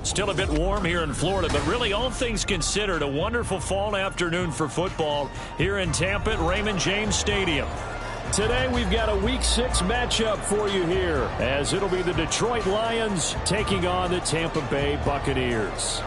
Still a bit warm here in Florida, but really all things considered, a wonderful fall afternoon for football here in Tampa at Raymond James Stadium. Today we've got a Week 6 matchup for you here, as it'll be the Detroit Lions taking on the Tampa Bay Buccaneers.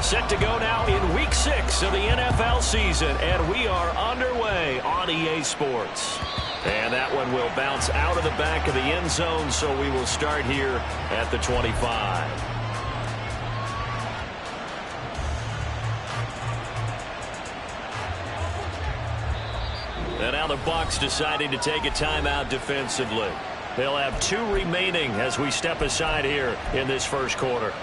Set to go now in Week 6 of the NFL season, and we are underway on EA Sports. And that one will bounce out of the back of the end zone, so we will start here at the 25. And now the Bucs deciding to take a timeout defensively. They'll have 2 remaining as we step aside here in this first quarter.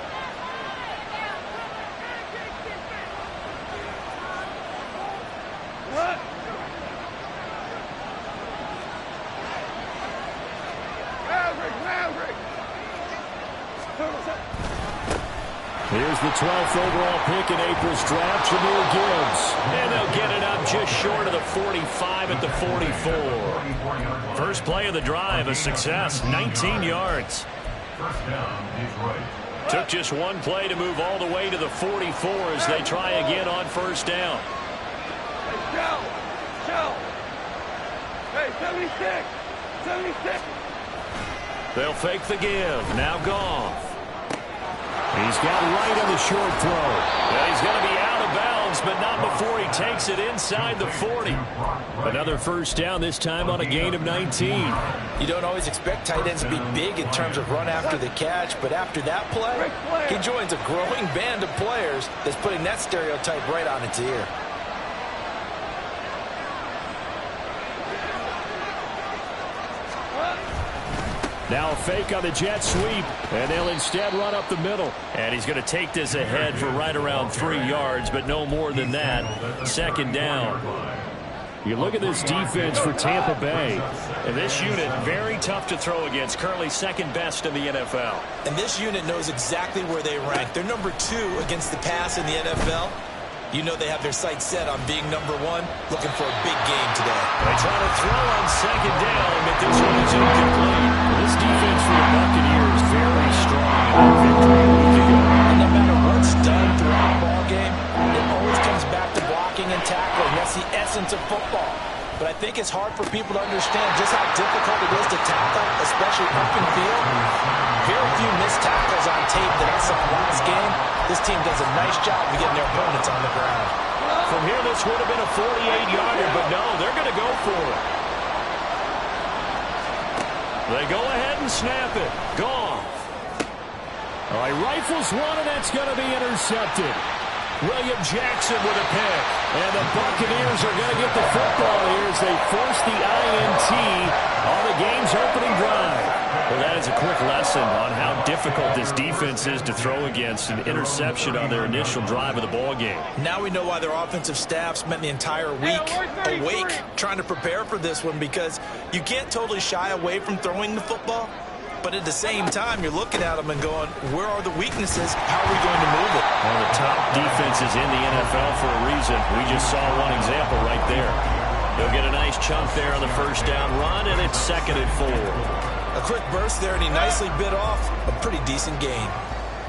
Here's the 12th overall pick in April's draft, Jahmyr Gibbs. And they'll get it up just short of the 45 at the 44. First play of the drive, a success, 19 yards. Took just one play to move all the way to the 44 as they try again on first down. Hey, 76! 76! They'll fake the give. Now Goff. He's got right on the short throw. Well, he's going to be out of bounds, but not before he takes it inside the 40. Another first down, this time on a gain of 19. You don't always expect tight ends to be big in terms of run after the catch, but after that play, he joins a growing band of players that's putting that stereotype right on its ear. Now a fake on the jet sweep, and they'll instead run up the middle. And he's going to take this ahead for right around 3 yards, but no more than that. Second down. You look at this defense for Tampa Bay, and this unit very tough to throw against, currently second best in the NFL. And this unit knows exactly where they rank. They're number 2 against the pass in the NFL. You know they have their sights set on being number 1, looking for a big game today. They try to throw on second down, but this one is incomplete. This defense for the Buccaneers very strong in their victory a week ago. And no matter what's done throughout the ball game, it always comes back to blocking and tackling. That's the essence of football. But I think it's hard for people to understand just how difficult it is to tackle, especially open field. Very few missed tackles on tape that I saw last game. This team does a nice job of getting their opponents on the ground. From here, this would have been a 48-yarder, but no, they're going to go for it. They go ahead and snap it. Goff. All right, rifles one, and that's going to be intercepted. William Jackson with a pick. And the Buccaneers are going to get the football here as they force the INT on the game's opening drive. Well, that is a quick lesson on how difficult this defense is to throw against. An interception on their initial drive of the ball game. Now we know why their offensive staff spent the entire week awake trying to prepare for this one, because you can't totally shy away from throwing the football. But at the same time, you're looking at them and going, where are the weaknesses? How are we going to move it? One of the top defenses in the NFL for a reason. We just saw one example right there. They'll get a nice chunk there on the first down run, and it's 2nd and 4. A quick burst there, and he nicely bit off a pretty decent gain.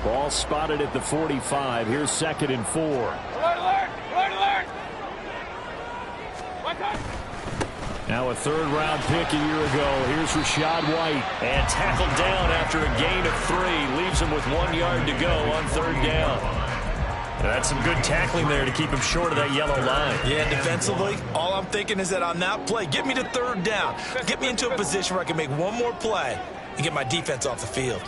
Ball spotted at the 45. Here's 2nd and 4. Alert, alert! Alert, alert! One time! Now a third-round pick a year ago. Here's Rashad White. And tackled down after a gain of 3. Leaves him with 1 yard to go on third down. And that's some good tackling there to keep him short of that yellow line. Yeah, defensively, all I'm thinking is that on that play, get me to third down. Get me into a position where I can make one more play and get my defense off the field.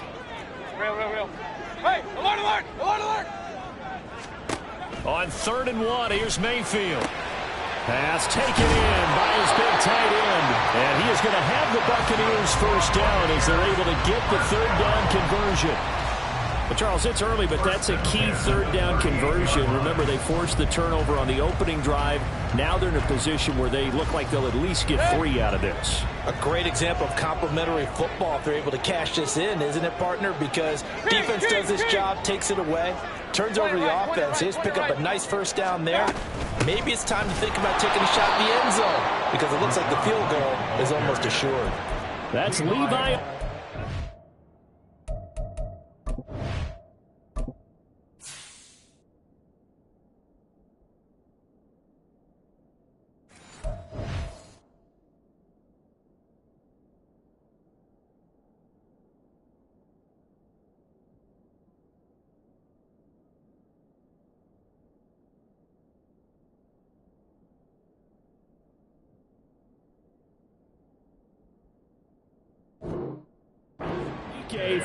Real. Hey, alert, alert! Alert, alert! On 3rd and 1, here's Mayfield. Pass taken in by his big tight end. And he is going to have the Buccaneers first down as they're able to get the third down conversion. Well, Charles, it's early, but that's a key third down conversion. Remember, they forced the turnover on the opening drive. Now they're in a position where they look like they'll at least get 3 out of this. A great example of complementary football if they're able to cash this in, isn't it, partner? Because defense does this job, takes it away, turns over the offense. They just pick up a nice first down there. Maybe it's time to think about taking a shot in the end zone because it looks like the field goal is almost assured. That's Levi.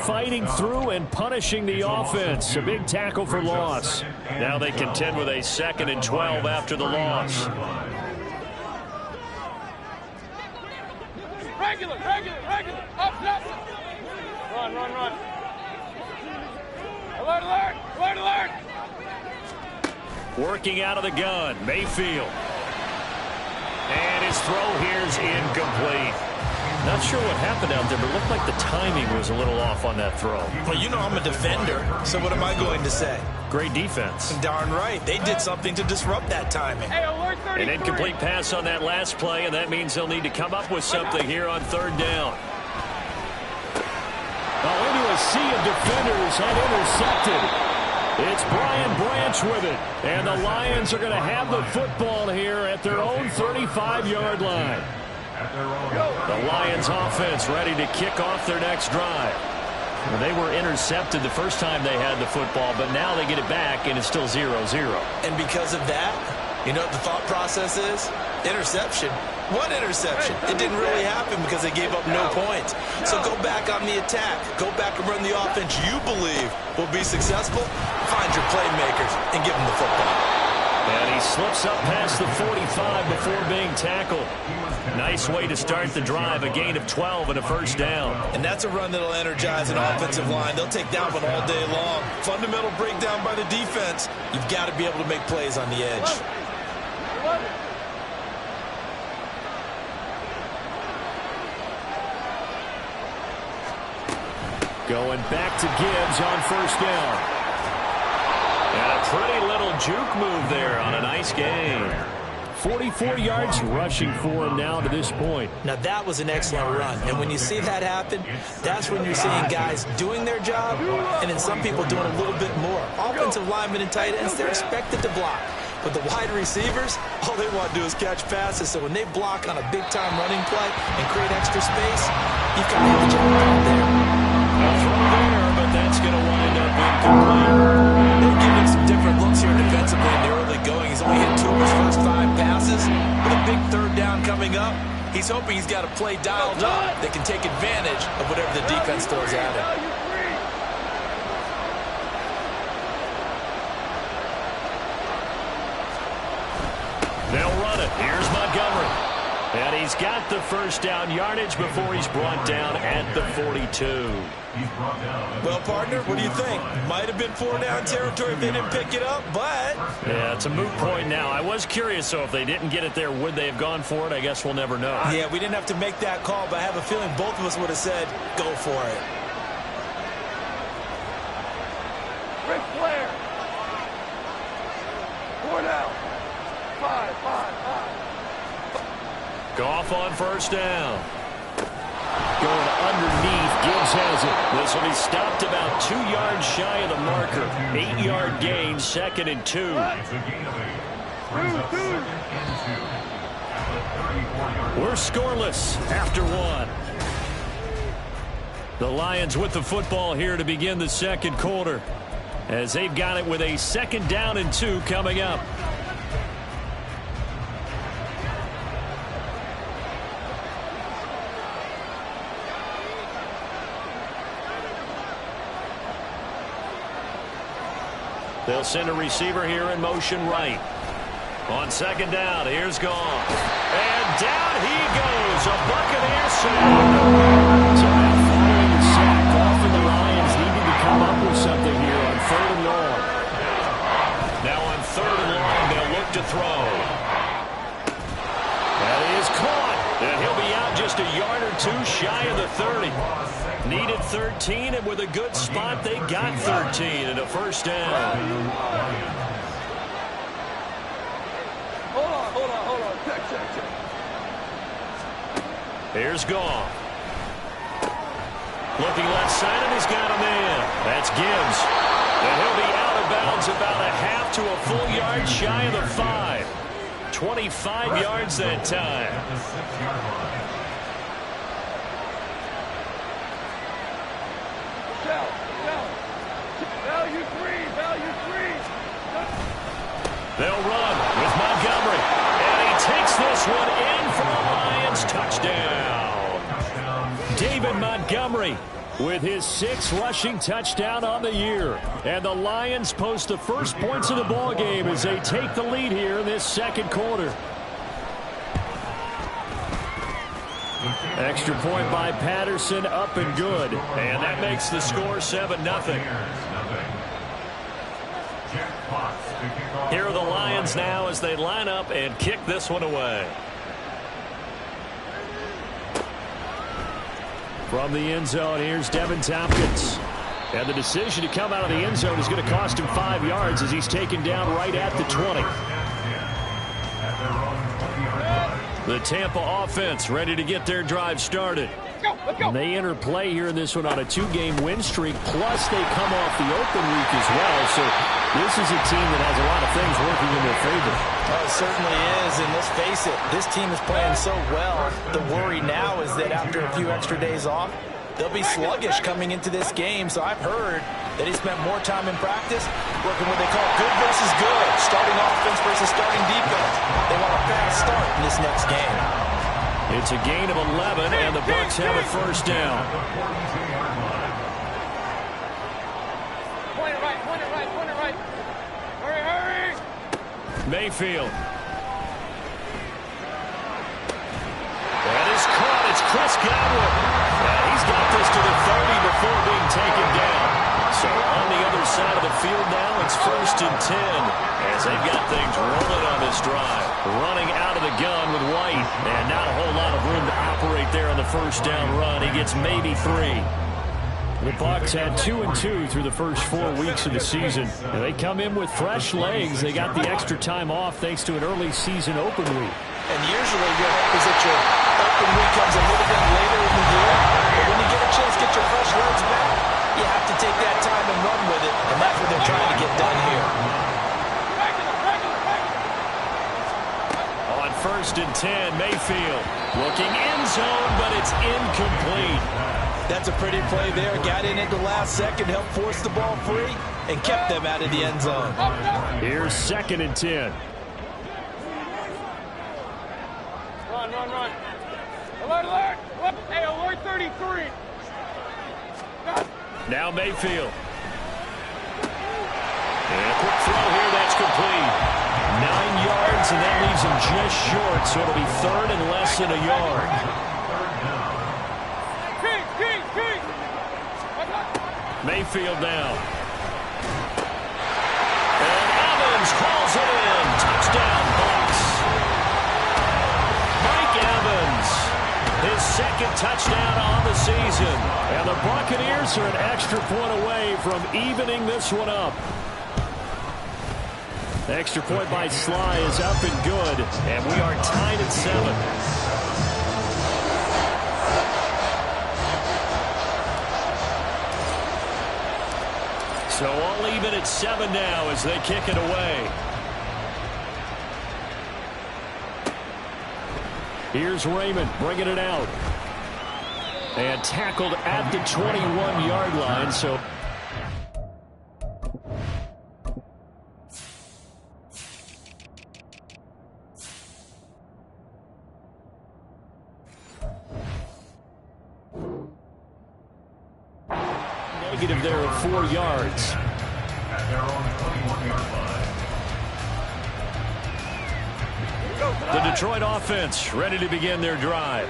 Fighting through and punishing the offense. A big tackle for loss. Now they contend with a 2nd and 12 after the loss. Regular. Up. Run. Alert. Working out of the gun, Mayfield. And his throw here's incomplete. Not sure what happened out there, but it looked like the timing was a little off on that throw. Well, you know I'm a defender, so what am I going to say? Great defense. Darn right. They did something to disrupt that timing. Hey, alert 33. An incomplete pass on that last play, and that means they'll need to come up with something here on 3rd down. Into a sea of defenders and intercepted. It's Brian Branch with it, and the Lions are going to have the football here at their own 35-yard line. The Lions offense ready to kick off their next drive. Well, they were intercepted the first time they had the football, but now they get it back, and it's still 0-0. And because of that, you know what the thought process is? Interception. What interception? It didn't really happen because they gave up no points. So go back on the attack. Go back and run the offense you believe will be successful. Find your playmakers and give them the football. And he slips up past the 45 before being tackled. Nice way to start the drive, a gain of 12 and a first down. And that's a run that'll energize an offensive line. They'll take that one all day long. Fundamental breakdown by the defense. You've got to be able to make plays on the edge. Going back to Gibbs on first down. And a pretty little juke move there on a nice gain. 44 yards rushing for him now to this point. Now that was an excellent run. And when you see that happen, that's when you're seeing guys doing their job and then some people doing a little bit more. Offensive linemen and tight ends, they're expected to block. But the wide receivers, all they want to do is catch passes. So when they block on a big-time running play and create extra space, you've got to have a job out there. A throw there, but that's going to wind up incomplete. They're giving some different looks here defensively in the early going. He's only hit 2 of his first 5 passes. With a big 3rd down coming up, he's hoping he's got a play dialed up that can take advantage of whatever the defense throws at him. They'll run it. Here's Montgomery. And he's got the first down yardage before he's brought down at the 42. Well, partner, what do you think? Might have been 4-down territory if they didn't pick it up, but... Yeah, it's a moot point now. I was curious, so if they didn't get it there, would they have gone for it? I guess we'll never know. Yeah, we didn't have to make that call, but I have a feeling both of us would have said, go for it. Ric Flair. 4 down. 5. Goff on first down. Going underneath, Gibbs has it. This will be stopped about 2 yards shy of the marker. 8-yard gain, 2nd and 2. We're scoreless after 1. The Lions with the football here to begin the 2nd quarter, as they've got it with a 2nd down and 2 coming up. They'll send a receiver here in motion right. On 2nd down, here's Goff. And down he goes. A Buccaneer sack. So now following the sack, Goff and the Lions needed to come up with something here on 3rd and long. Now on 3rd and long, they'll look to throw. That is caught. And he'll be out just a yard or two shy of the 30. Needed 13, and with a good spot, they got 13 and a first down. Hold on. Check. Here's Goff. Looking left side, and he's got a man. That's Gibbs. And he'll be out of bounds about a half to a full yard shy of the 5. 25 yards that time. Value three. They'll run with Montgomery. And he takes this one in for a Lions touchdown. David Montgomery with his 6th rushing touchdown on the year. And the Lions post the first points of the ball game as they take the lead here in this second quarter. Extra point by Patterson, up and good. And that makes the score 7-0. Here are the Lions now as they line up and kick this one away. From the end zone, here's Devin Tompkins. And the decision to come out of the end zone is going to cost him 5 yards as he's taken down right at the 20. The Tampa offense ready to get their drive started. Let's go. And they enter play here in this one on a 2-game win streak, plus they come off the open week as well. So this is a team that has a lot of things working in their favor. Oh, it certainly is, and let's face it, this team is playing so well. The worry now is that after a few extra days off, they'll be sluggish coming into this game. So I've heard that he spent more time in practice working what they call good versus good, starting offense versus starting defense. They want a fast start in this next game. It's a gain of 11, and the Bucs have a first down. Point it right. Hurry. Mayfield. That is caught. It's Chris Godwin. He's got this to the 30 before being taken down. So on the other side of the field now, it's 1st and 10 as they've got things rolling on this drive. Running out of the gun with White, and not a whole lot of room to operate there on the first down run. He gets maybe 3. The Bucs had 2-2 through the first 4 weeks of the season. And they come in with fresh legs. They got the extra time off thanks to an early season open week. And usually your hope is that your open week comes a little bit later in the year. But when you get a chance to get your fresh legs back, you have to take that time and run with it. And that's what they're trying to get done here. On 1st and 10, Mayfield looking end zone, but it's incomplete. That's a pretty play there. Got in at the last second, helped force the ball free, and kept them out of the end zone. Here's 2nd and 10. Run. Alert. Hey, alert 33. Now Mayfield. And a quick throw here, that's complete. 9 yards, and that leaves him just short, so it'll be 3rd and less than a yard. Mayfield now. And Evans calls it in. Touchdown, Bucs. Mike Evans, his 2nd touchdown on the season. And the Buccaneers are an extra point away from evening this one up. The extra point by Sly is up and good, and we are tied at 7. So all even at 7 now as they kick it away. Here's Raymond bringing it out. And tackled at the 21-yard line. So negative there of 4 yards. The Detroit offense ready to begin their drive.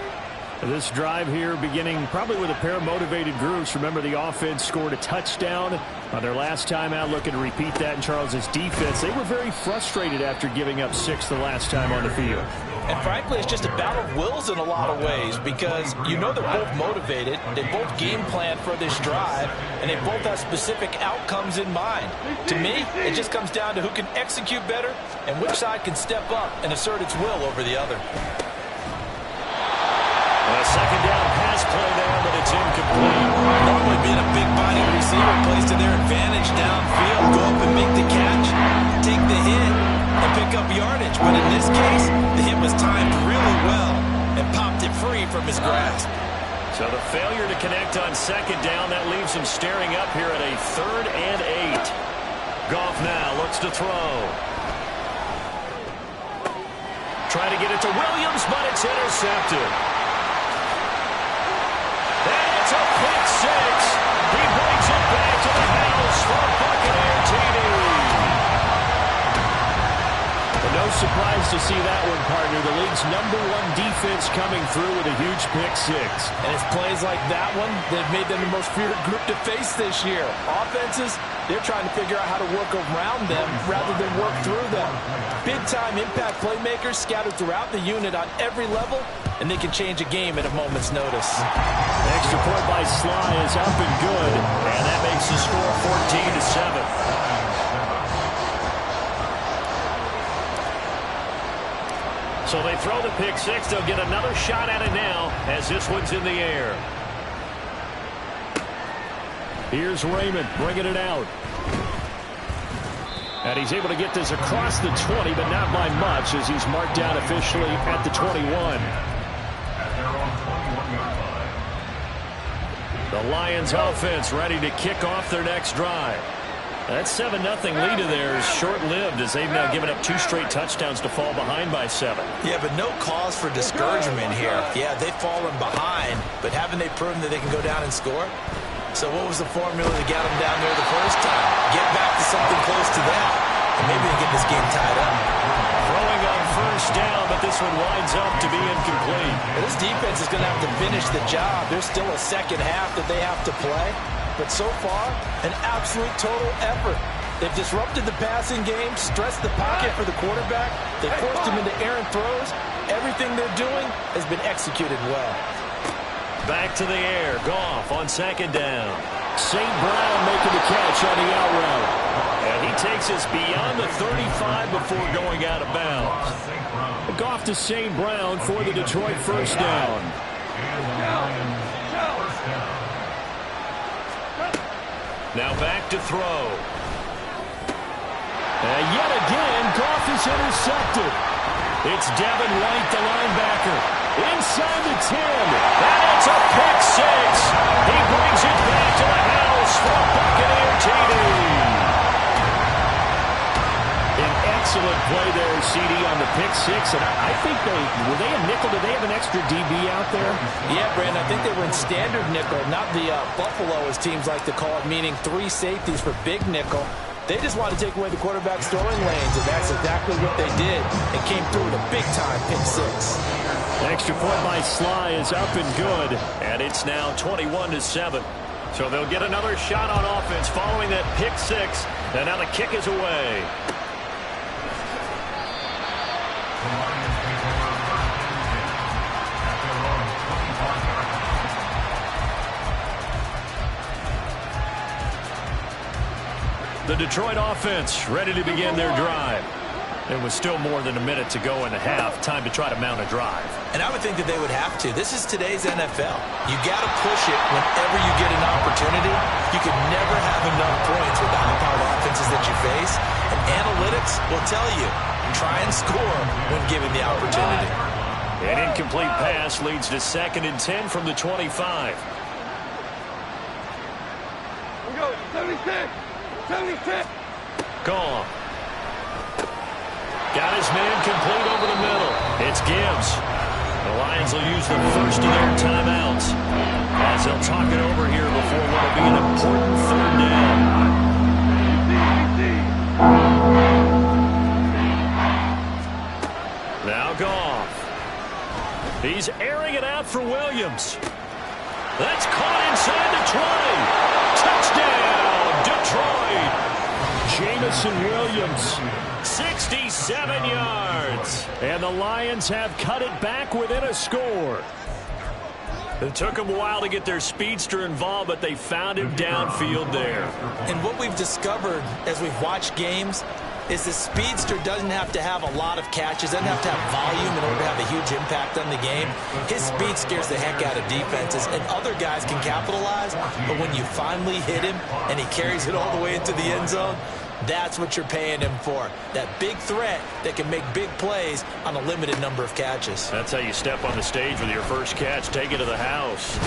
This drive here beginning probably with a pair of motivated groups. Remember, the offense scored a touchdown On their last time out, looking to repeat that in Charles's defense. They were very frustrated after giving up 6 the last time on the field. And frankly, it's just a battle of wills in a lot of ways because you know they're both motivated, they both game plan for this drive, and they both have specific outcomes in mind. To me, it just comes down to who can execute better and which side can step up and assert its will over the other. A second down pass play there, but it's incomplete. Normally being a big body receiver plays to their advantage downfield. Go up and make the catch, take the hit, and pick up yardage. But in this case, the hit was timed really well and popped it free from his grasp. So the failure to connect on second down, that leaves him staring up here at a 3rd and 8. Goff now looks to throw. Trying to get it to Williams, but it's intercepted. And it's a pick 6. He brings it back to the house for a Buccaneer TD. But no surprise to see that one, partner. The league's #1 defense coming through with a huge pick 6. And it's plays like that one that have made them the most feared group to face this year. Offenses, they're trying to figure out how to work around them rather than work through them. Big-time impact playmakers scattered throughout the unit on every level, and they can change a game at a moment's notice. Extra point by Sly is up and good, and that makes the score 14-7. So they throw the pick 6. They'll get another shot at it now as this one's in the air. Here's Raymond bringing it out. And he's able to get this across the 20, but not by much as he's marked down officially at the 21. The Lions offense ready to kick off their next drive. That 7-0 lead of theirs is short-lived as they've now given up 2 straight touchdowns to fall behind by 7. Yeah, but no cause for discouragement here. Yeah, they've fallen behind, but haven't they proven that they can go down and score? So what was the formula that got them down there the first time? Get back to something close to that, and maybe they get this game tied up. Throwing on first down, but this one winds up to be incomplete. Well, this defense is going to have to finish the job. There's still a second half that they have to play. But so far, an absolute total effort. They've disrupted the passing game, stressed the pocket for the quarterback. They forced him into errant throws. Everything they're doing has been executed well. Back to the air. Goff on second down. St. Brown making the catch on the out route. And he takes us beyond the 35 before going out of bounds. Goff to St. Brown for the Detroit first down. Now back to throw. And yet again, Goff is intercepted. It's Devin White, the linebacker. Inside the 10. And it's a pick 6. He brings it back to the house for a Buccaneer TD. An excellent play there, CD, on the pick 6. And I think were they a nickel? Did they have an extra DB out there? Yeah, Brandon, I think they were in standard nickel, not the Buffalo, as teams like to call it, meaning 3 safeties for big nickel. They just wanted to take away the quarterback's throwing lanes, and that's exactly what they did. It came through with a big-time pick 6. Extra point by Sly is up and good, and it's now 21-7. So they'll get another shot on offense following that pick 6, and now the kick is away. The Detroit offense ready to begin their drive. There was still more than a minute to go in the half. Time to try to mount a drive. And I would think that they would have to. This is today's NFL. You got to push it whenever you get an opportunity. You could never have enough points with the high-powered offenses that you face. And analytics will tell you, try and score when given the opportunity. An incomplete pass leads to 2nd and 10 from the 25. Here we go, 76. 76. Gone. Got his man complete over the middle. It's Gibbs. The Lions will use the first of their timeouts as they'll talk it over here before what will be an important 3rd down. Now Goff. He's airing it out for Williams. That's caught inside the 20. Touchdown, Detroit. Jameson Williams. 67 yards. And the Lions have cut it back within a score. It took them a while to get their speedster involved, but they found him downfield there. And what we've discovered as we've watched games is the speedster doesn't have to have a lot of catches, doesn't have to have volume in order to have a huge impact on the game. His speed scares the heck out of defenses, and other guys can capitalize, but when you finally hit him and he carries it all the way into the end zone, that's what you're paying him for. That big threat that can make big plays on a limited number of catches. That's how you step on the stage with your first catch. Take it to the house.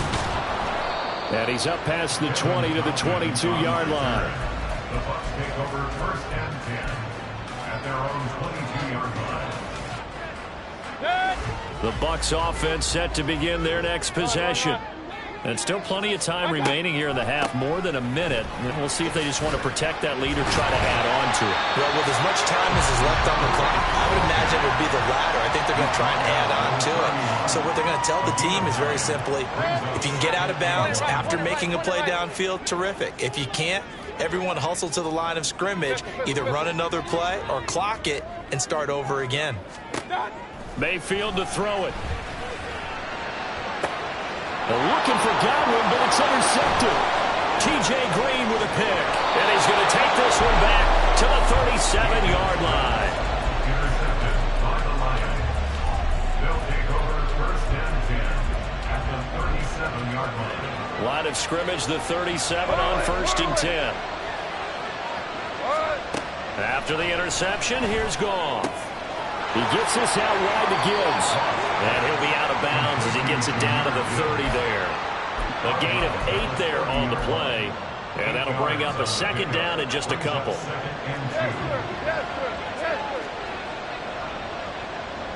And he's up past the 20 to the 22-yard line. The Bucs take over first and 10 at their own 22-yard line. The Bucs offense set to begin their next possession. And still plenty of time remaining here in the half, more than a minute. And we'll see if they just want to protect that lead or try to add on to it. Well, with as much time as is left on the clock, I would imagine it would be the latter. I think they're going to try and add on to it. So what they're going to tell the team is very simply, if you can get out of bounds after making a play downfield, terrific. If you can't, everyone hustle to the line of scrimmage, either run another play or clock it and start over again. Mayfield to throw it. They're looking for Godwin, but it's intercepted. T.J. Green with a pick. And he's going to take this one back to the 37-yard line. Intercepted by the Lions. They'll take over first and 10 at the 37-yard line. Line of scrimmage, the 37 on first and 10. After the interception, here's Goff. He gets this out wide to Gibbs. And he'll be out of bounds as he gets it down to the 30 there. A gain of 8 there on the play. And that'll bring up a second down in just a couple.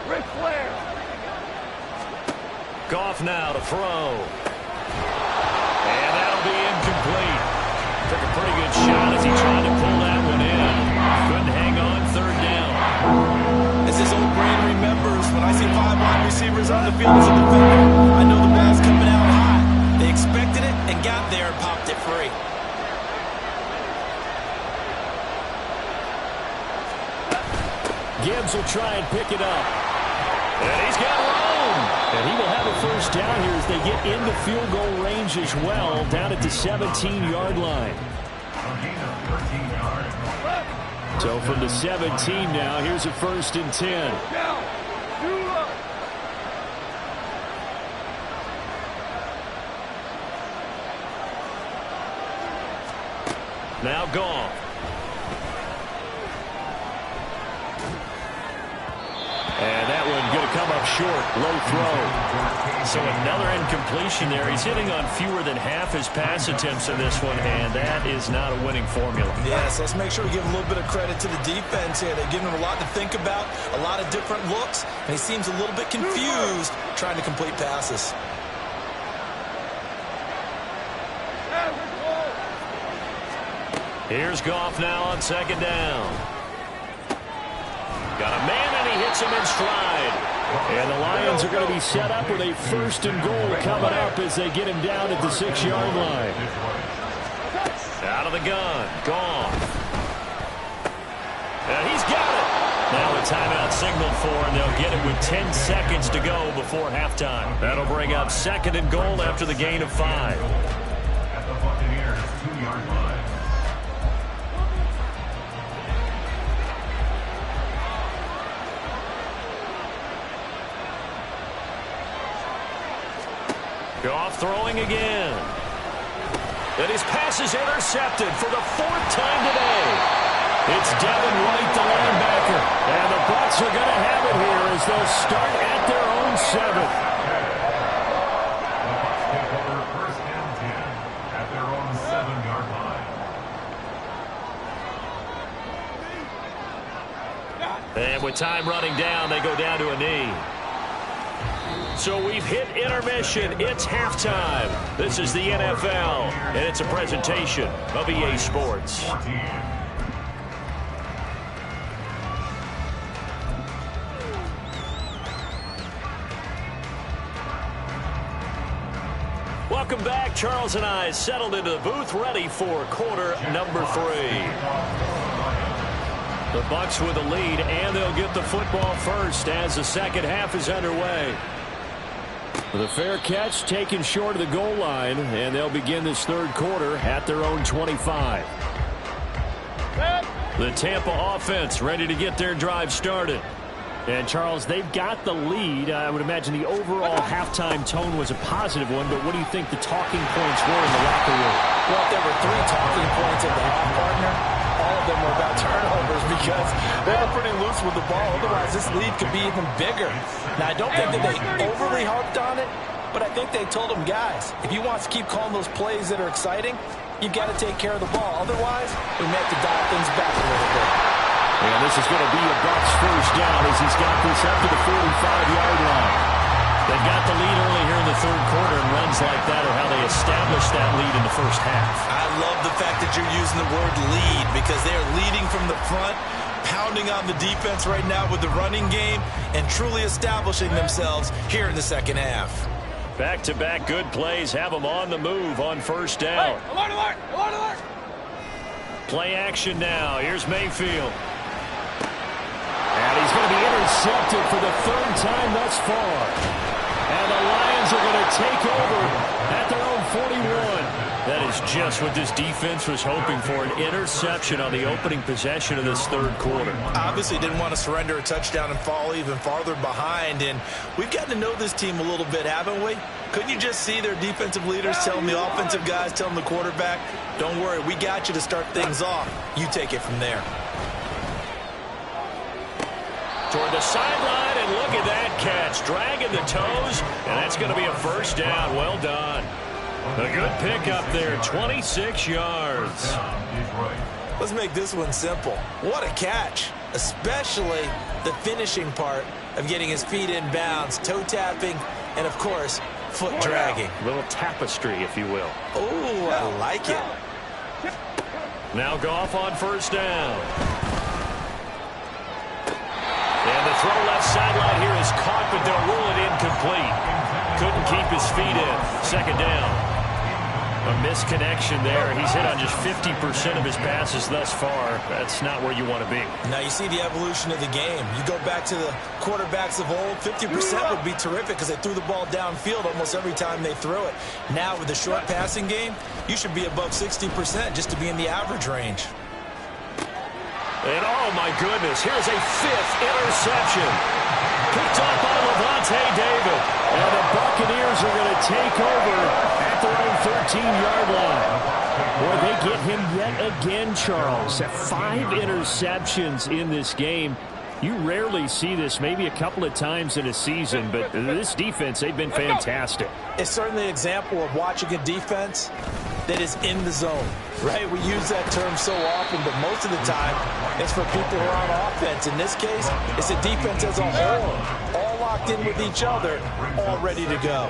Ric Flair. Goff now to throw. And that'll be incomplete. Took a pretty good shot as he tried to pull that one in. Couldn't hang on, third down. As this old brain remembers, when I see 5 wide receivers on the field as a defender, I know the ball's coming out hot. They expected it and got there and popped it free. Gibbs will try and pick it up. And he's got room. And he will have a first down here as they get into field goal range as well, down at the 17-yard line. So from the 17 now, here's a first and 10. Now Goff. And that one going to come up short. Low throw. So another incompletion there. He's hitting on fewer than half his pass attempts in this one, and that is not a winning formula. Yes, let's make sure we give a little bit of credit to the defense here. They've given him a lot to think about, a lot of different looks, and he seems a little bit confused trying to complete passes. Here's Goff now on second down. Got a man, and he hits him in stride. And the Lions are going to be set up with a first and goal coming up as they get him down at the 6-yard line. Out of the gun. Goff. And he's got it. Now a timeout signaled for, and they'll get it with 10 seconds to go before halftime. That'll bring up second and goal after the gain of 5. At the Buccaneers 2-yard line. Goff throwing again. And his pass is intercepted for the 4th time today. It's Devin White, the linebacker. And the Bucs are going to have it here as they'll start at their own 7. The Bucs take over first and 10 at their own 7-yard line. And with time running down, they go down to a knee. So we've hit intermission. It's halftime. This is the NFL, and it's a presentation of EA Sports. Welcome back. Charles and I settled into the booth, ready for quarter number 3. The Bucs with a lead, and they'll get the football first as the second half is underway. The fair catch taken short of the goal line, and they'll begin this third quarter at their own 25. The Tampa offense ready to get their drive started. And, Charles, they've got the lead. I would imagine the overall halftime tone was a positive one, but what do you think the talking points were in the locker room? Well, if there were 3 talking points at the half, partner, all of them were about turnovers because they were pretty loose with the ball. Otherwise, this lead could be even bigger. Now, I don't think that they overly harped on it, but I think they told them, guys, if you want to keep calling those plays that are exciting, you've got to take care of the ball. Otherwise, we may have to dial things back a little bit. And this is going to be a Bucs first down as he's got this up to the 45-yard line. They got the lead early here in the third quarter, and runs like that are how they established that lead in the first half. I love the fact that you're using the word lead because they're leading from the front, pounding on the defense right now with the running game, and truly establishing themselves here in the second half. Back-to-back good plays have them on the move on first down. Hey, alert, alert, alert, alert. Play action now. Here's Mayfield. And he's going to be intercepted for the third time thus far. And the Lions are going to take over at their own 41. That is just what this defense was hoping for, an interception on the opening possession of this third quarter. Obviously didn't want to surrender a touchdown and fall even farther behind. And we've gotten to know this team a little bit, haven't we? Couldn't you just see their defensive leaders telling the offensive guys, telling the quarterback, don't worry, we got you to start things off. You take it from there. Toward the sideline, and look at that catch. Dragging the toes, and that's going to be a first down. Well done. A good pickup there, 26 yards. Let's make this one simple. What a catch, especially the finishing part of getting his feet in bounds, toe tapping, and, of course, foot dragging. A little tapestry, if you will. Oh, I like it. Now Goff on first down. And the throw left sideline here is caught, but they'll rule it incomplete. Couldn't keep his feet in. Second down. A misconnection there. He's hit on just 50% of his passes thus far. That's not where you want to be. Now you see the evolution of the game. You go back to the quarterbacks of old, 50% would be terrific because they threw the ball downfield almost every time they threw it. Now with the short passing game, you should be above 60% just to be in the average range. And oh my goodness, here's a 5th interception. Picked up by Levante David. And the Buccaneers are going to take over at their own 13-yard line. Boy, they get him yet again, Charles. 5 interceptions in this game. You rarely see this, maybe a couple of times in a season, but this defense, they've been fantastic. It's certainly an example of watching a defense that is in the zone, right? We use that term so often, but most of the time it's for people who are on offense. In this case, it's a defense as a whole, all locked in with each other, all ready to go.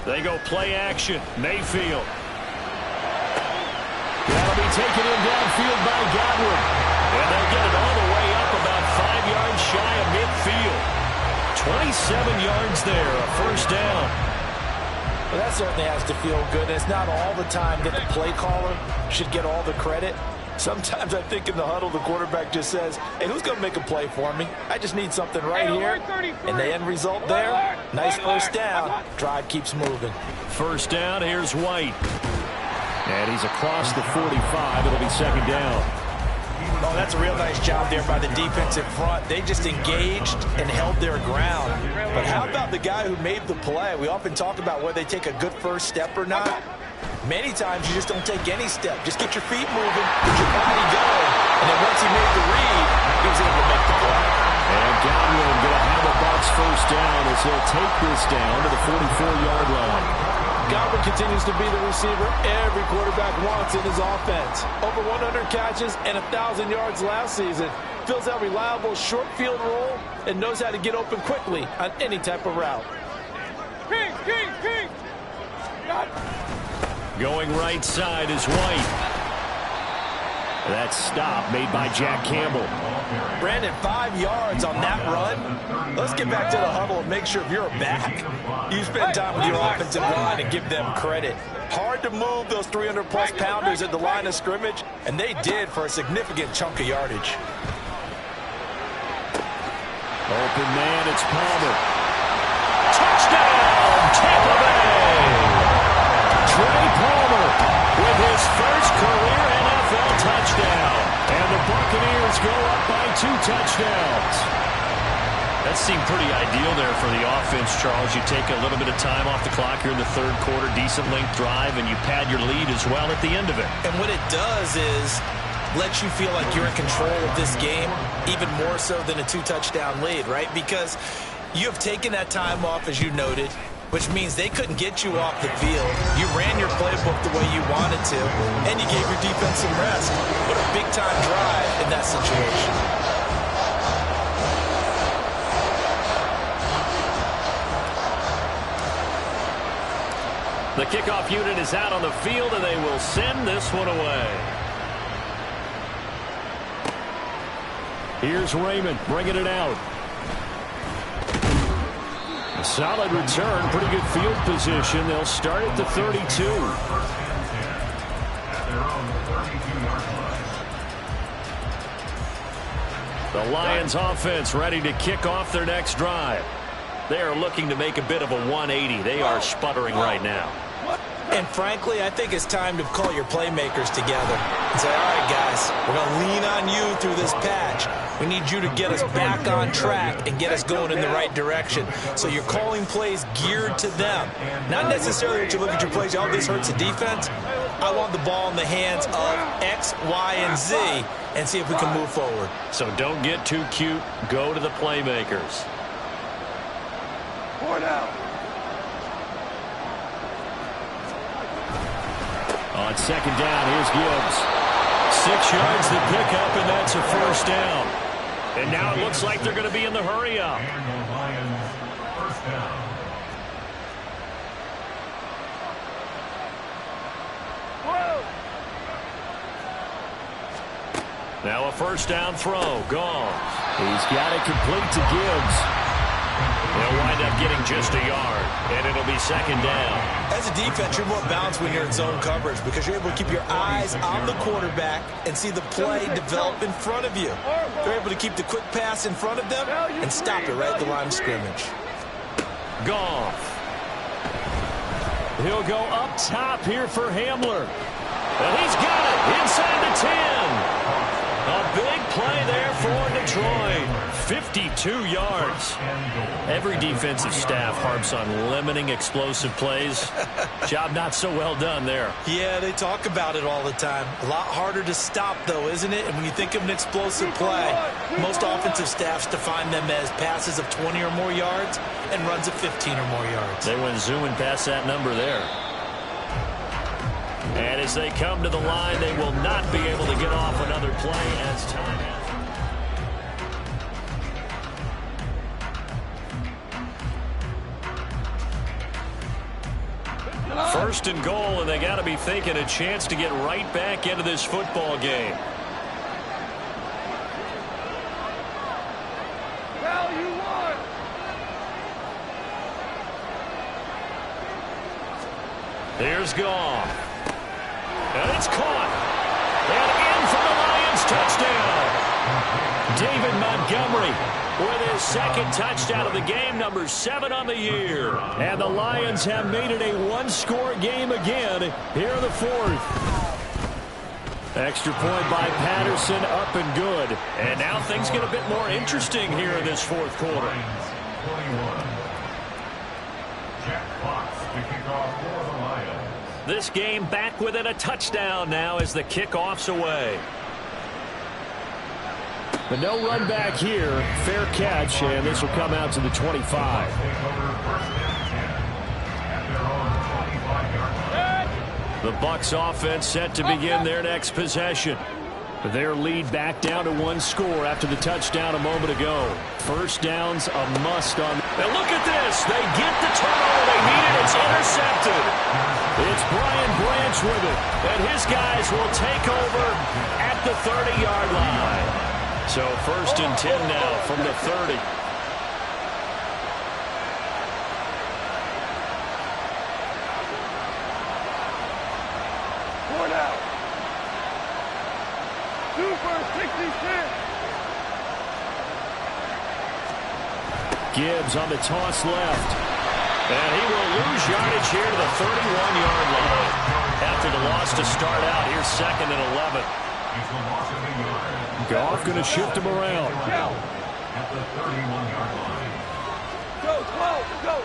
They go play action. Mayfield. That'll be taken in downfield by Godwin. And they'll get it all the way up about 5 yards shy of midfield. 27 yards there, a first down. Well, that certainly has to feel good. It's not all the time that the play caller should get all the credit. Sometimes I think in the huddle, the quarterback just says, hey, who's going to make a play for me? I just need something right here. And the end result there, nice first down. Drive keeps moving. First down, here's White. And he's across the 45. It'll be second down. Oh, that's a real nice job there by the defensive front. They just engaged and held their ground. But how about the guy who made the play? We often talk about whether they take a good first step or not. Many times you just don't take any step. Just get your feet moving, get your body going. And then once he made the read, he was able to make the play. And Godwin going to have a Bucs first down as he'll take this down to the 44-yard line. Godwin continues to be the receiver every quarterback wants in his offense. Over 100 catches and 1,000 yards last season. Fills that reliable short field role and knows how to get open quickly on any type of route. King. Going right side is White. That stop made by Jack Campbell. Brandon, 5 yards on that run. Let's get back to the huddle and make sure if you're a back, you spend time with your offensive line and give them credit. Hard to move those 300-plus pounders at the line of scrimmage, and they did for a significant chunk of yardage. Open man, it's Palmer. Touchdown, Tampa Bay! Trey Palmer with his first career NFL touchdown. And the Buccaneers go up by 2 touchdowns. That seemed pretty ideal there for the offense, Charles. You take a little bit of time off the clock here in the third quarter, decent length drive, and you pad your lead as well at the end of it. And what it does is let you feel like you're in control of this game, even more so than a 2-touchdown lead, right? Because you have taken that time off, as you noted, which means they couldn't get you off the field. You ran your playbook the way you wanted to, and you gave your defense some rest. What a big-time drive in that situation. The kickoff unit is out on the field, and they will send this one away. Here's Raymond bringing it out. A solid return, pretty good field position. They'll start at the 32. First and 10 at their own 32-yard line. The Lions offense ready to kick off their next drive. They are looking to make a bit of a 180. They are sputtering right now. And frankly, I think it's time to call your playmakers together and say, all right, guys, we're going to lean on you through this patch. We need you to get us back on track and get us going in the right direction. So you're calling plays geared to them. Not necessarily that you look at your plays, oh, this hurts the defense. I want the ball in the hands of X, Y, and Z and see if we can move forward. So don't get too cute. Go to the playmakers. On second down, here's Gibbs. 6 yards to pick up, and that's a first down. And now it looks like they're going to be in the hurry-up. And the Lions, first down. Now a first down throw. Gone. He's got it complete to Gibbs. They'll wind up getting just a yard, and it'll be second down. As a defense, you're more balanced when you're in zone coverage because you're able to keep your eyes on the quarterback and see the play develop in front of you. They're able to keep the quick pass in front of them and stop it right at the line of scrimmage. Goff. He'll go up top here for Hamler. And he's got it inside the 10. A big play there for Detroit. 52 yards. Every defensive staff harps on limiting explosive plays. Job not so well done there. Yeah, they talk about it all the time. A lot harder to stop, though, isn't it? And when you think of an explosive play, most offensive staffs define them as passes of 20 or more yards and runs of 15 or more yards. They went zooming past that number there. And as they come to the line, they will not be able to get off another play as time has. First and goal, and they got to be thinking a chance to get right back into this football game. Here's Goff. And it's caught. And in for the Lions touchdown. David Montgomery with his second touchdown of the game, number 7 on the year. And the Lions have made it a one-score game again here in the fourth. Extra point by Patterson, up and good. And now things get a bit more interesting here in this fourth quarter. 21. Jack Fox to kick off for the Lions. This game back within a touchdown now as the kickoff's away. But no run back here. Fair catch, and this will come out to the 25. The Bucs offense set to begin their next possession. Their lead back down to one score after the touchdown a moment ago. First down's a must on. Now look at this. They get the turnover they needed. It's intercepted. It's Brian Branch with it. And his guys will take over at the 30-yard line. So 1st and 10 now from the 30. Gibbs on the toss left. And he will lose yardage here to the 31-yard line. After the loss to start out, here's 2nd and 11. Goff going to shift him around. At the 31-yard line. Go.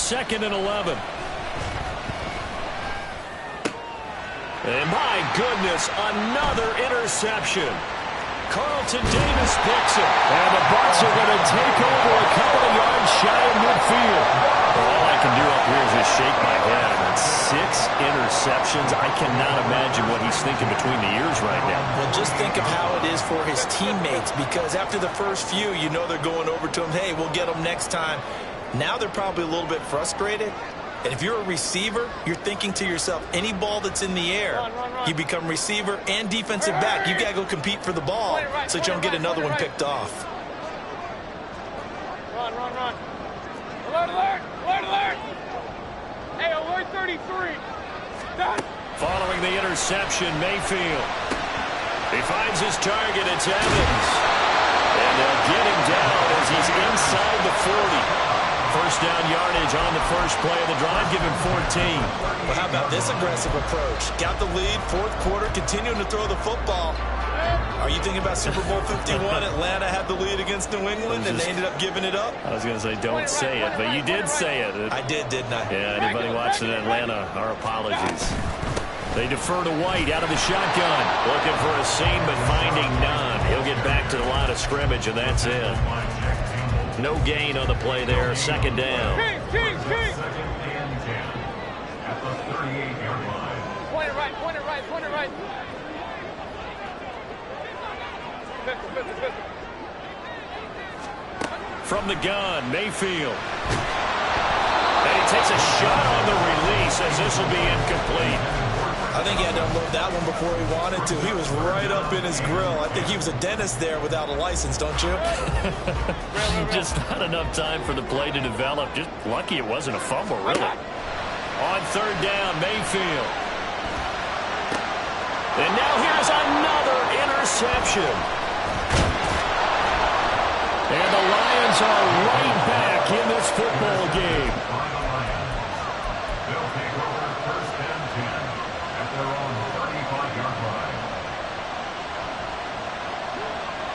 2nd and 11. And my goodness, another interception. Carlton Davis picks it. And the Bucs are going to take over a couple of yards shy of midfield. Well, all I can do up here is just shake my head. That's 6 interceptions. I cannot imagine what he's thinking between the ears right now. Well, just think of how it is for his teammates, because after the first few, you know they're going over to him, hey, we'll get him next time. Now they're probably a little bit frustrated. And if you're a receiver, you're thinking to yourself, any ball that's in the air, you become receiver and defensive back. You got to go compete for the ball so you don't get another one picked off. Run. Alert. Hey, alert 33. Done. Following the interception, Mayfield. He finds his target. It's Evans. And they'll get him down as he's inside the 40. First down yardage on the first play of the drive. Give him 14. Well, how about this aggressive approach? Got the lead, 4th quarter, continuing to throw the football. Are you thinking about Super Bowl 51? Atlanta had the lead against New England, and they ended up giving it up? I was going to say, don't say it, but you did say it. I did, didn't I? Yeah, anybody watching Atlanta, our apologies. They defer to White out of the shotgun. Looking for a seam, but finding none. He'll get back to the line of scrimmage, and that's it. No gain on the play there. 2nd down. King. 2nd and 10. At the 38-yard line. Point it right. Pistol. From the gun, Mayfield. And he takes a shot on the release as this will be incomplete. I think he had to unload that one before he wanted to. He was right up in his grill. I think he was a dentist there without a license, don't you? Just not enough time for the play to develop. Just lucky it wasn't a fumble, really. On 3rd down, Mayfield. And now here's another interception. And the Lions are right back in this football game. They'll take over 1st and 10 at their own 35-yard line.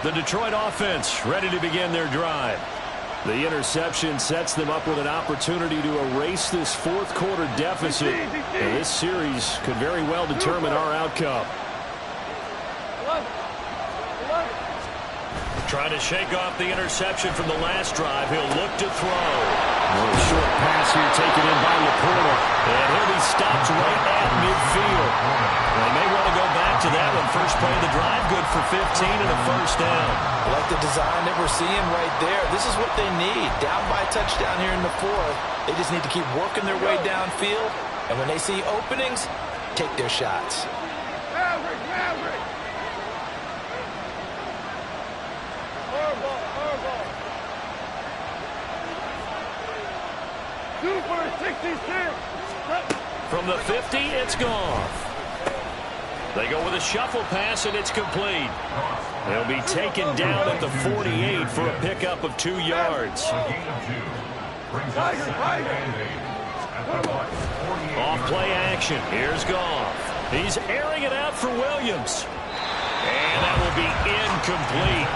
The Detroit offense ready to begin their drive. The interception sets them up with an opportunity to erase this 4th quarter deficit. And this series could very well determine our outcome. Trying to shake off the interception from the last drive. He'll look to throw. A short pass here taken in by Laporta. And he'll be stopped right at midfield. They may want to go back to that one. First play of the drive, good for 15 and a 1st down. I like the design that we're seeing right there. This is what they need. Down by a touchdown here in the 4th. They just need to keep working their way downfield. And when they see openings, take their shots. Maverick. Horrible. 2 for 66. From the 50, it's gone. They go with a shuffle pass, and it's complete. They'll be taken down at the 48 for a pickup of 2 yards. A gain of 2. Brings us 2nd and 8 at the Bucs 48. Off play action. Here's Goff. He's airing it out for Williams. And that will be incomplete.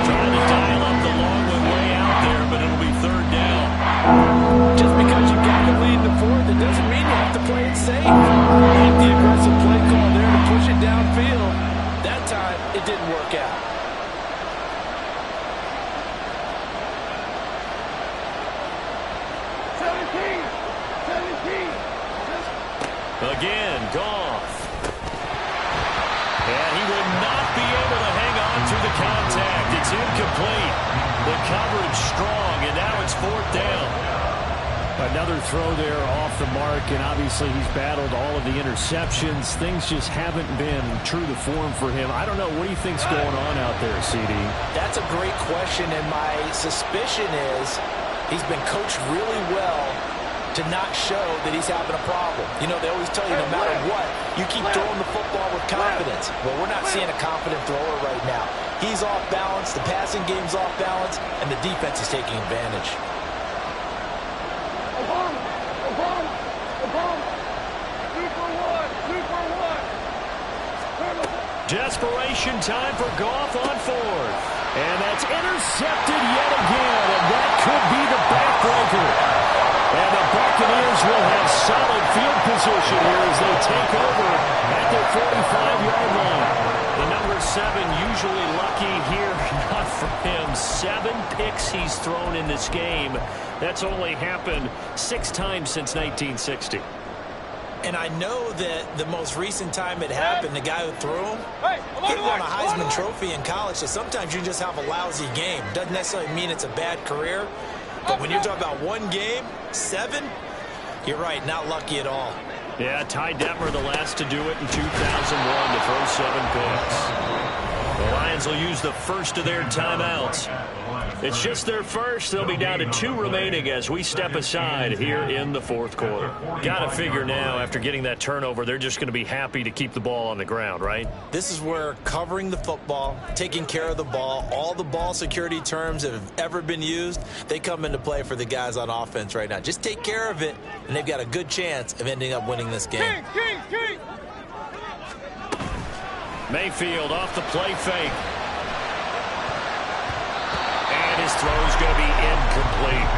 Trying to dial up the long one way out there, but it'll be 3rd down. Just because you got the lead in the 4th, it doesn't mean you have to play it safe. I like the aggressive play call there to push it downfield. That time, it didn't work out. Again, Goff. And he will not be able to hang on to the count. incomplete. The coverage strong, and now it's 4th down. Another throw there off the mark, and obviously he's battled all of the interceptions. Things just haven't been true to form for him. I don't know. What do you think's going on out there, CD? That's a great question, and my suspicion is he's been coached really well to not show that he's having a problem. You know, they always tell you no matter what, you keep throwing the football with confidence. Well, we're not seeing a confident thrower right now. He's off balance, the passing game's off balance, and the defense is taking advantage. Desperation time for Goff on 4th. And that's intercepted yet again, and that could be the backbreaker. And the Buccaneers will have solid field position here as they take over at their 45-yard line. The number 7 usually lucky here, not for him. 7 picks he's thrown in this game. That's only happened 6 times since 1960. And I know that the most recent time it happened, the guy who threw him, he won a Heisman Trophy in college, so sometimes you just have a lousy game. Doesn't necessarily mean it's a bad career, but when you're talking about one game, 7, you're right, not lucky at all. Yeah, Ty Detmer, the last to do it in 2001 to throw 7 picks. The Lions will use the first of their timeouts. It's just their first. They'll be down to 2 remaining as we step aside here in the 4th quarter. Got to figure now, after getting that turnover, they're just going to be happy to keep the ball on the ground, right? This is where covering the football, taking care of the ball, all the ball security terms that have ever been used, they come into play for the guys on offense right now. Just take care of it, and they've got a good chance of ending up winning this game. Mayfield off the play fake. And his throw's going to be incomplete.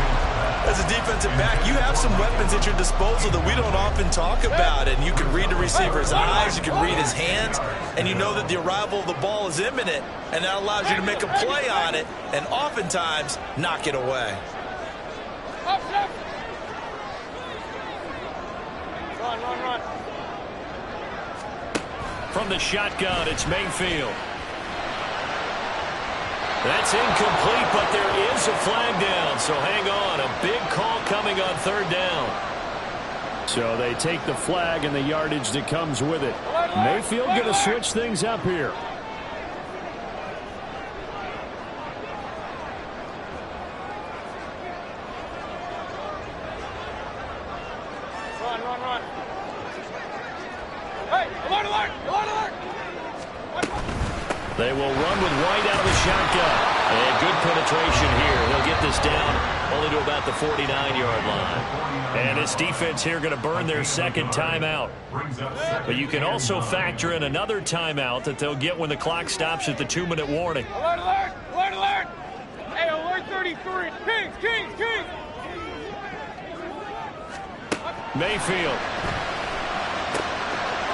As a defensive back, you have some weapons at your disposal that we don't often talk about. And you can read the receiver's eyes, you can read his hands, and you know that the arrival of the ball is imminent, and that allows you to make a play on it and oftentimes knock it away. Run. From the shotgun, it's Mayfield. That's incomplete, but there is a flag down, so hang on. A big call coming on 3rd down. So they take the flag and the yardage that comes with it. Mayfield going to switch things up here. Run. Hey, alert! They will run with White out of the shotgun. And good penetration here. They'll get this down only to about the 49-yard line. And this defense here going to burn their 2nd timeout. But you can also factor in another timeout that they'll get when the clock stops at the 2-minute warning. Alert! Hey, alert 33. Kings! Mayfield.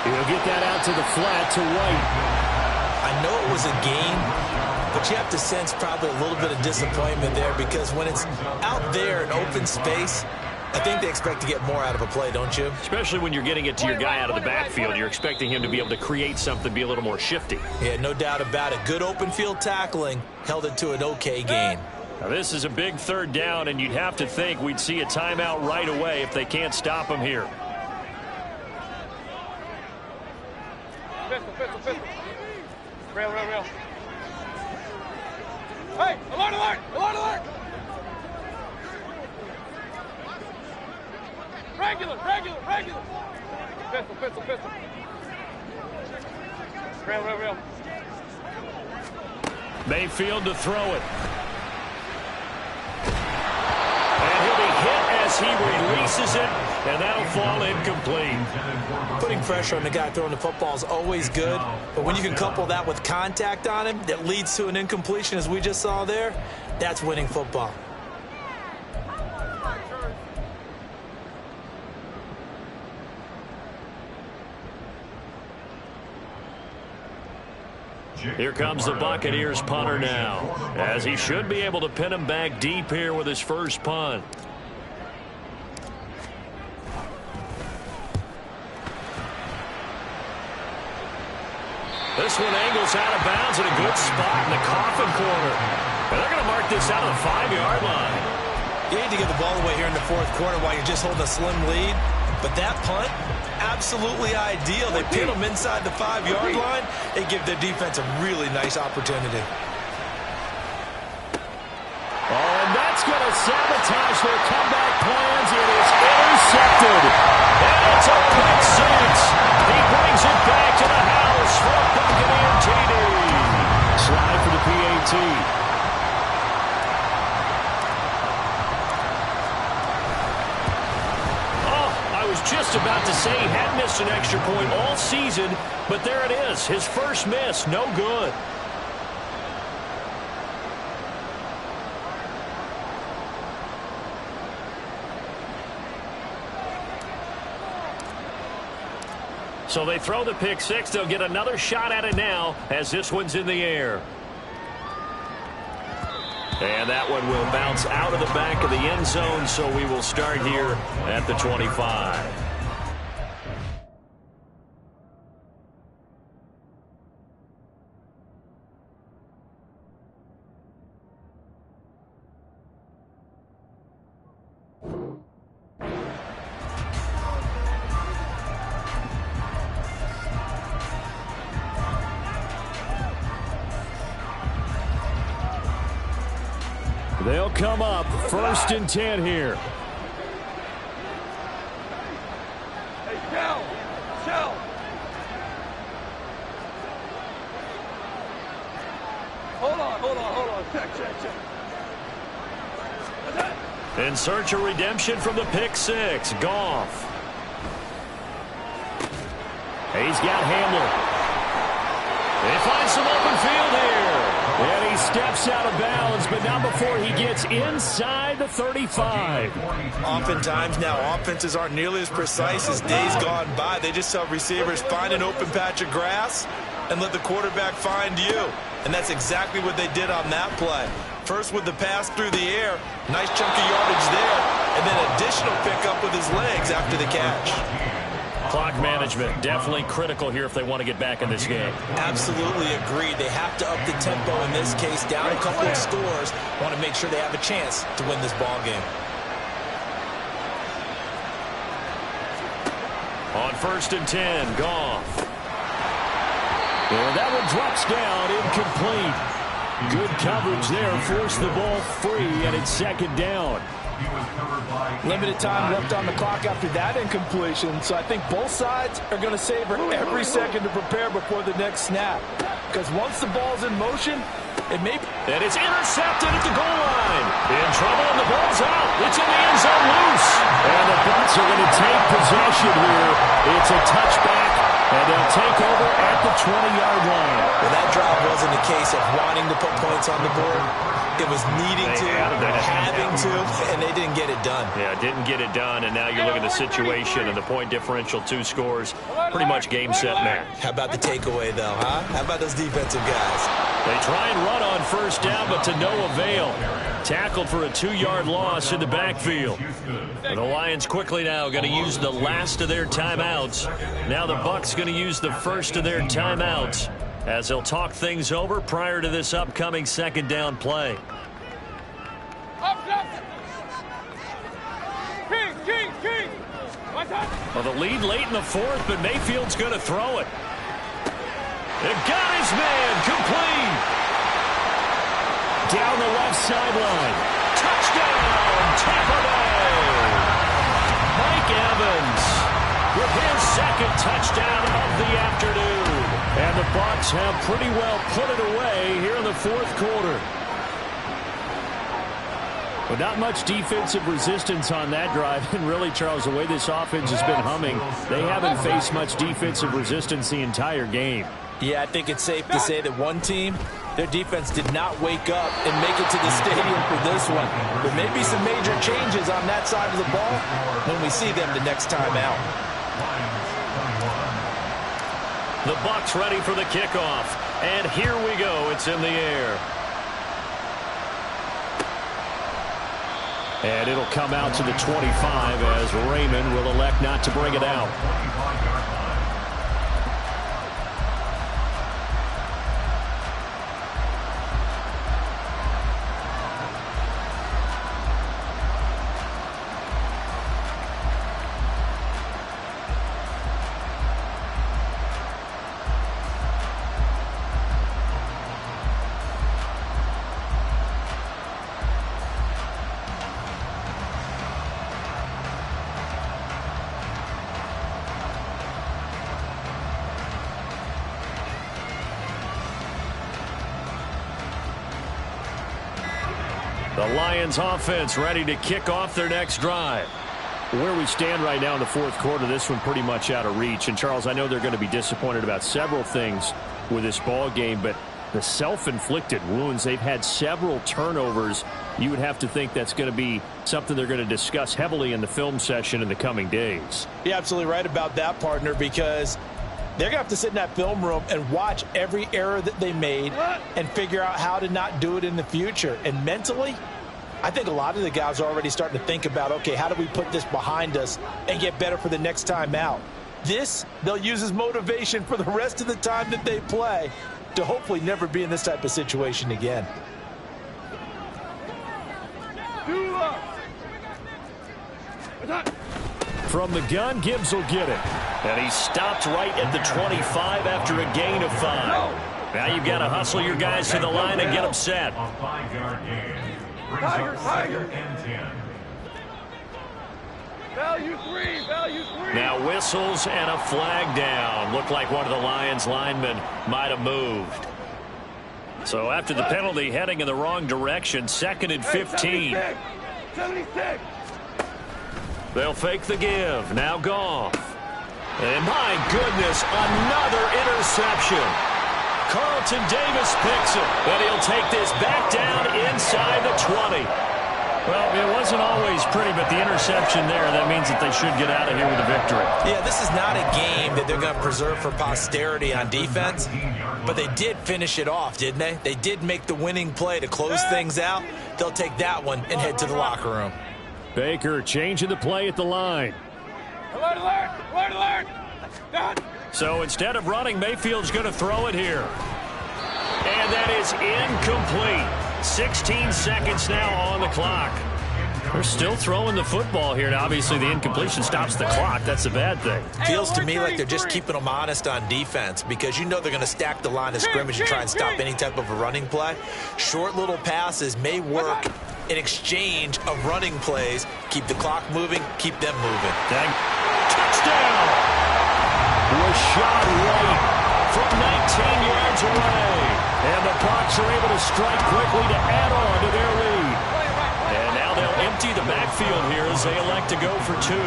He'll get that out to the flat to White. I know it was a game, but you have to sense probably a little bit of disappointment there because when it's out there in open space, I think they expect to get more out of a play, don't you? Especially when you're getting it to your guy out of the backfield. You're expecting him to be able to create something, be a little more shifty. Yeah, no doubt about it. Good open field tackling held it to an okay gain. Now, this is a big 3rd down, and you'd have to think we'd see a timeout right away if they can't stop him here. Pistol. Rail. Hey, alert! Regular. Pistol. Rail. Mayfield to throw it. And he'll be hit as he releases it, and that'll fall incomplete. Putting pressure on the guy throwing the football is always good, but when you can couple that with contact on him that leads to an incompletion, as we just saw there, that's winning football. Here comes the Buccaneers punter now, as he should be able to pin him back deep here with his first punt. This one angles out of bounds in a good spot in the coffin corner. And they're going to mark this out of the 5-yard line. You need to give the ball away here in the fourth quarter while you're just holding a slim lead. But that punt, absolutely ideal. They pin them inside the 5-yard line. They give their defense a really nice opportunity. Oh, and that's going to sabotage their comeback plans. It is intercepted. And it's a pick six. He brings it back to the house for a Buccaneer TD. Slide for the PAT. Just about to say he had missed an extra point all season, but there it is. His first miss, no good. So they throw the pick six. They'll get another shot at it now as this one's in the air. And that one will bounce out of the back of the end zone, so we will start here at the 25. They'll come up 1st and 10 here. Hey, Cal. Hold on. Check. In search of redemption from the pick six. Goff. He's got Hamler. They find some open field here. And he steps out of bounds, but not before he gets inside the 35. Oftentimes now, offenses aren't nearly as precise as days gone by. They just have receivers find an open patch of grass and let the quarterback find you. And that's exactly what they did on that play. First with the pass through the air, nice chunk of yardage there, and then additional pickup with his legs after the catch. Clock management, definitely critical here if they want to get back in this game. Absolutely agreed. They have to up the tempo in this case, down a couple of scores. Want to make sure they have a chance to win this ball game. On 1st and 10, Goff. And that one drops down, incomplete. Good coverage there, forced the ball free, and it's 2nd down. Limited time left on the clock after that incompletion, so I think both sides are going to savor every second to prepare before the next snap. Because once the ball's in motion, it may... And it's intercepted at the goal line. In trouble, and the ball's out. It's in the end zone loose. And the Bucs are going to take possession here. It's a touchback, and they'll take over at the 20-yard line. Well, that drive wasn't a case of wanting to put points on the board. It was needing to, having to, and they didn't get it done. Yeah, didn't get it done, and now you look at the situation and the point differential, 2 scores, pretty much game, set, match. How about the takeaway, though, huh? How about those defensive guys? They try and run on 1st down, but to no avail. Tackled for a 2-yard loss in the backfield. And the Lions quickly now going to use the last of their timeouts. Now the Bucs going to use the first of their timeouts as they'll talk things over prior to this upcoming 2nd down play. Well, the lead late in the 4th, but Mayfield's going to throw it. It got his man complete. Down the left sideline. Touchdown, Tampa Bay. Mike Evans with his 2nd touchdown of the afternoon. And the Bucs have pretty well put it away here in the 4th quarter. But not much defensive resistance on that drive. And really, Charles, the way this offense has been humming, they haven't faced much defensive resistance the entire game. Yeah, I think it's safe to say that one team, their defense did not wake up and make it to the stadium for this one. There may be some major changes on that side of the ball when we see them the next time out. The Bucs ready for the kickoff. And here we go. It's in the air. And it'll come out to the 25 as Raymond will elect not to bring it out. The Lions offense ready to kick off their next drive. Where we stand right now in the fourth quarter, this one pretty much out of reach. And, Charles, I know they're going to be disappointed about several things with this ball game, but the self-inflicted wounds, they've had several turnovers. You would have to think that's going to be something they're going to discuss heavily in the film session in the coming days. You're absolutely right about that, partner, because they're going to have to sit in that film room and watch every error that they made and figure out how to not do it in the future. And mentally, I think a lot of the guys are already starting to think about, okay, how do we put this behind us and get better for the next time out? This, they'll use as motivation for the rest of the time that they play to hopefully never be in this type of situation again. From the gun, Gibbs will get it. And he stopped right at the 25 after a gain of 5. Now you've got to hustle your guys to the line and get them set. A 5-yard gain. Brings up 2nd and 10. Value 3, value 3. Now whistles and a flag down. Looked like one of the Lions linemen might have moved. So after the penalty, heading in the wrong direction, 2nd and 15. 76. They'll fake the give. Now Goff. And my goodness, another interception. Carlton Davis picks it, but he'll take this back down inside the 20. Well, it wasn't always pretty, but the interception there, that means that they should get out of here with a victory. Yeah, this is not a game that they're going to preserve for posterity on defense, but they did finish it off, didn't they? They did make the winning play to close things out. They'll take that one and head to the locker room. Baker changing the play at the line. Alert, alert, alert, alert. Done. So instead of running, Mayfield's going to throw it here. And that is incomplete. 16 seconds now on the clock. They're still throwing the football here. Now, obviously, the incompletion stops the clock. That's a bad thing. Feels to me like they're just keeping them honest on defense because you know they're going to stack the line of scrimmage and try and stop any type of a running play. Short little passes may work in exchange of running plays. Keep the clock moving, keep them moving. Touchdown! Was shot right from 19 yards away. And the Bucs are able to strike quickly to add on to their lead. And now they'll empty the backfield here as they elect to go for 2.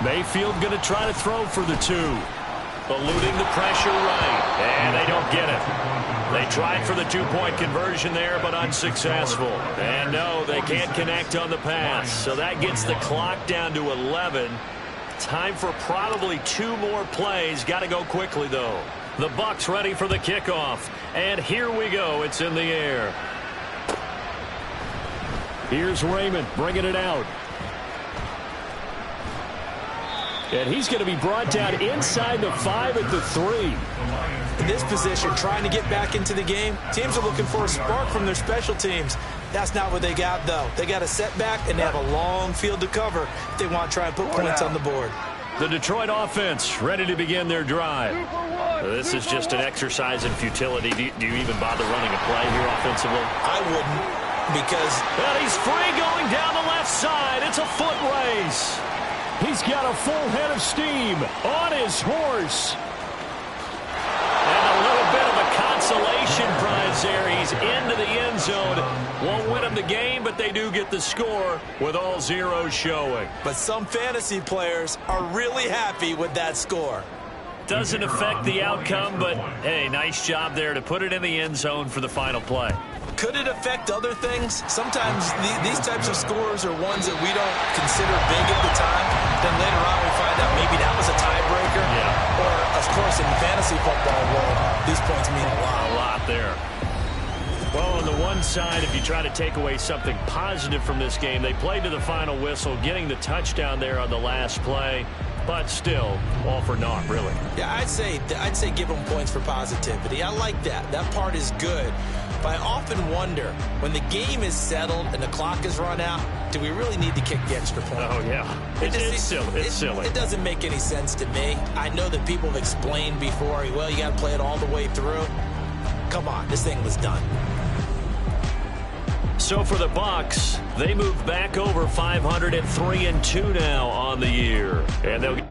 Mayfield going to try to throw for the 2. Eluding the pressure right. And they don't get it. They tried for the 2-point conversion there, but unsuccessful. And no, they can't connect on the pass. So that gets the clock down to 11. Time for probably 2 more plays. Got to go quickly, though. The Bucs ready for the kickoff. And here we go. It's in the air. Here's Raymond bringing it out. And he's going to be brought down inside the 5 at the 3. In this position, trying to get back into the game, teams are looking for a spark from their special teams. That's not what they got, though. They got a setback, and they have a long field to cover if they want to try and put points on the board. The Detroit offense ready to begin their drive. This is just an exercise in futility. Do you even bother running a play here offensively? I wouldn't, because... And he's free going down the left side. It's a foot race. He's got a full head of steam on his horse. And a little bit of a consolation prize there. He's into the end zone. Won't win them the game, but they do get the score with all zeros showing. But some fantasy players are really happy with that score. Doesn't affect the outcome, but, hey, nice job there to put it in the end zone for the final play. Could it affect other things? Sometimes these types of scores are ones that we don't consider big at the time. Then later on we find out maybe that was a tiebreaker. Yeah. Or, of course, in the fantasy football world, these points mean a lot. A lot there. Well, on the one side, if you try to take away something positive from this game, they played to the final whistle, getting the touchdown there on the last play. But still, all for naught, really. Yeah, I'd say give them points for positivity. I like that. That part is good. But I often wonder, when the game is settled and the clock is run out, do we really need to kick the extra point? Oh, yeah. It's silly. It's silly. It doesn't make any sense to me. I know that people have explained before, well, you got to play it all the way through. Come on, this thing was done. So for the Bucs, they move back over 500 at 3-2 now on the year. And they'll